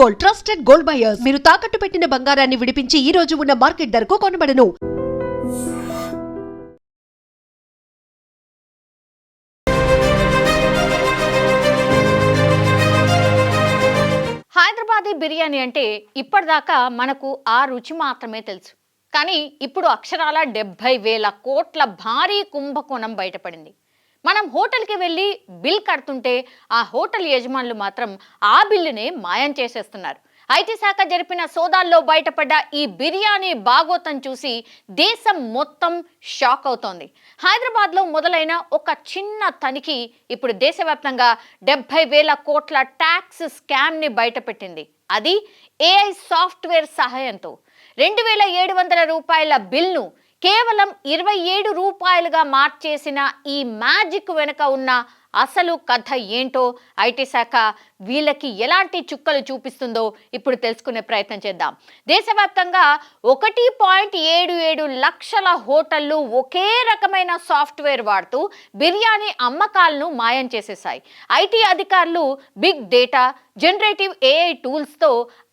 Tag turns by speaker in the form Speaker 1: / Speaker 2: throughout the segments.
Speaker 1: Gold, trusted gold buyers. మీరు తాకట్టు పెట్టిన బంగారాన్ని విడిపించి ఈ రోజు ఉన్న మార్కెట్ ధరకు కొనబడను.
Speaker 2: హైదరాబాదీ బిర్యానీ అంటే ఇప్పటిదాకా మనకు ఆ రుచి మాత్రమే తెలుసు. కానీ ఇప్పుడు అక్షరాల 70,000 కోట్ల భారీ కుంభకోణం బయటపడింది. మనం హోటల్కి వెళ్ళి బిల్ కడుతుంటే ఆ హోటల్ యజమానులు మాత్రం ఆ బిల్లునే మాయం చేసేస్తున్నారు. ఐటీ శాఖ జరిపిన సోదాల్లో బయటపడ్డ ఈ బిర్యానీ బాగోతం చూసి దేశం మొత్తం షాక్ అవుతోంది. హైదరాబాద్లో మొదలైన ఒక చిన్న తనిఖీ ఇప్పుడు దేశవ్యాప్తంగా 70,000 కోట్ల ట్యాక్స్ స్కామ్ని బయటపెట్టింది. అది ఏఐ సాఫ్ట్వేర్ సహాయంతో 2,700 రూపాయల బిల్ను కేవలం 27 రూపాయలుగా మార్చేసిన ఈ మ్యాజిక్ వెనుక ఉన్న అసలు కథ ఏంటో ఐటీ శాఖ వీళ్ళకి ఎలాంటి చుక్కలు చూపిస్తుందో ఇప్పుడు తెలుసుకునే ప్రయత్నం చేద్దాం. దేశవ్యాప్తంగా 1.77 లక్షల హోటళ్లు ఒకే రకమైన సాఫ్ట్వేర్ వాడుతూ బిర్యానీ అమ్మకాలను మాయం చేసేశాయి. ఐటీ అధికారులు బిగ్ డేటా, జనరేటివ్ ఏఐ టూల్స్తో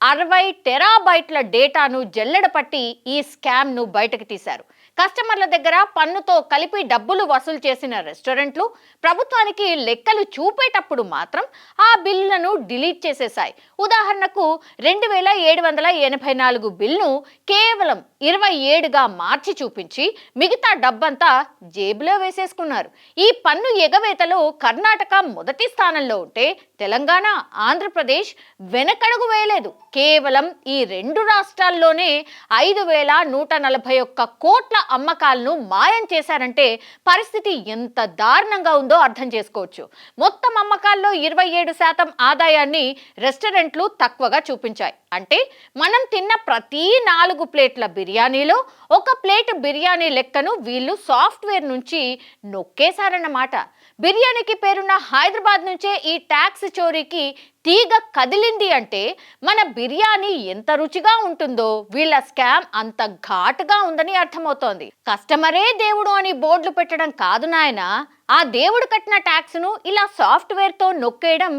Speaker 2: 60 టెరాబైట్ల డేటాను జల్లెడపట్టి ఈ స్కామ్ను బయటకు తీశారు. కస్టమర్ల దగ్గర పన్నుతో కలిపి డబ్బులు వసూలు చేసిన రెస్టారెంట్లు ప్రభుత్వానికి లెక్కలు చూపేటప్పుడు మాత్రం ఆ బిల్లులను డిలీట్ చేసేశాయి. ఉదాహరణకు 2,784 బిల్లును కేవలం 27గా మార్చి చూపించి మిగతా డబ్బంతా జేబులో వేసేసుకున్నారు. ఈ పన్ను ఎగవేతలో కర్ణాటక మొదటి స్థానంలో ఉంటే తెలంగాణ, ఆంధ్రప్రదేశ్ వెనకడుగు వేయలేదు. కేవలం ఈ 2 రాష్ట్రాల్లోనే 5,141 కోట్ల అమ్మకాలను మాయం చేశారంటే పరిస్థితి ఎంత దారుణంగా ఉందో అర్థం చేసుకోవచ్చు. మొత్తం అమ్మకాల్లో 27% ఆదాయాన్ని రెస్టారెంట్లు తక్కువగా చూపించాయి. అంటే మనం తిన్న ప్రతి 4 ప్లేట్ల బిర్యానీలో 1 ప్లేట్ బిర్యానీ లెక్కను వీళ్ళు సాఫ్ట్వేర్ నుంచి నొక్కేశారన్నమాట. బిర్యానీకి పేరున్న హైదరాబాద్ నుంచే ఈ ట్యాక్స్ చోరీకి తీగ కదిలింది అంటే మన బిర్యానీ ఎంత రుచిగా ఉంటుందో వీళ్ళ స్కామ్ అంత ఘాటుగా ఉందని అర్థమవుతోంది. కస్టమరే దేవుడు అని బోర్డులు పెట్టడం కాదు నాయన, ఆ దేవుడు కట్టిన ట్యాక్స్ను ఇలా సాఫ్ట్వేర్తో నొక్కేయడం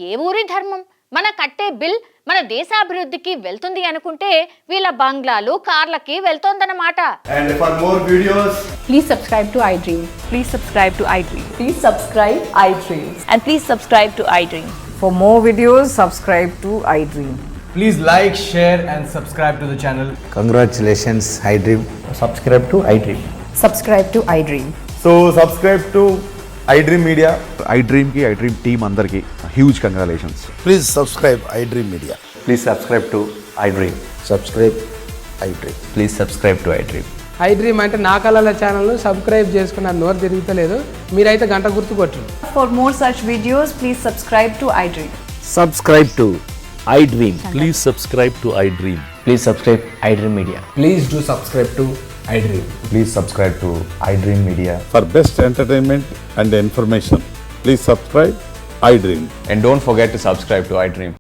Speaker 2: ఏ ఊరి ధర్మం? మన కట్టే బిల్ మన దేశాభివృద్ధికి వెళ్తుంది అనుకుంటే వీళ్ళ బంగ్లాలు, కార్లకి వెళ్తోందన్నమాట.
Speaker 3: And for more videos,
Speaker 4: please subscribe to iDream.
Speaker 5: Please subscribe to iDream.
Speaker 4: Please subscribe iDream.
Speaker 5: And please subscribe to iDream.
Speaker 4: For more videos, subscribe to iDream.
Speaker 3: please like, share and subscribe to the channel.
Speaker 6: Congratulations, iDream.
Speaker 3: Subscribe to iDream.
Speaker 4: Subscribe to iDream.
Speaker 3: So subscribe to iDream Media.
Speaker 7: iDream ki iDream team andarki huge congratulations.
Speaker 6: Please subscribe iDream Media.
Speaker 8: Please subscribe to iDream.
Speaker 6: Subscribe iDream.
Speaker 8: Please subscribe to iDream.
Speaker 9: iDream అంటే నా కళల ఛానల్ను subscribe చేసుకున్న నోరు తిరుగుతలేదు, మీరైతే గంట గుర్తు కొట్టండి.
Speaker 4: For more such videos, please subscribe to iDream.
Speaker 6: Subscribe to iDream.
Speaker 10: Please subscribe to iDream.
Speaker 8: Please subscribe iDream Media.
Speaker 3: Please do subscribe to iDream.
Speaker 8: Please subscribe to iDream Media.
Speaker 7: For best entertainment and information, please subscribe iDream.
Speaker 8: And don't forget to subscribe to iDream.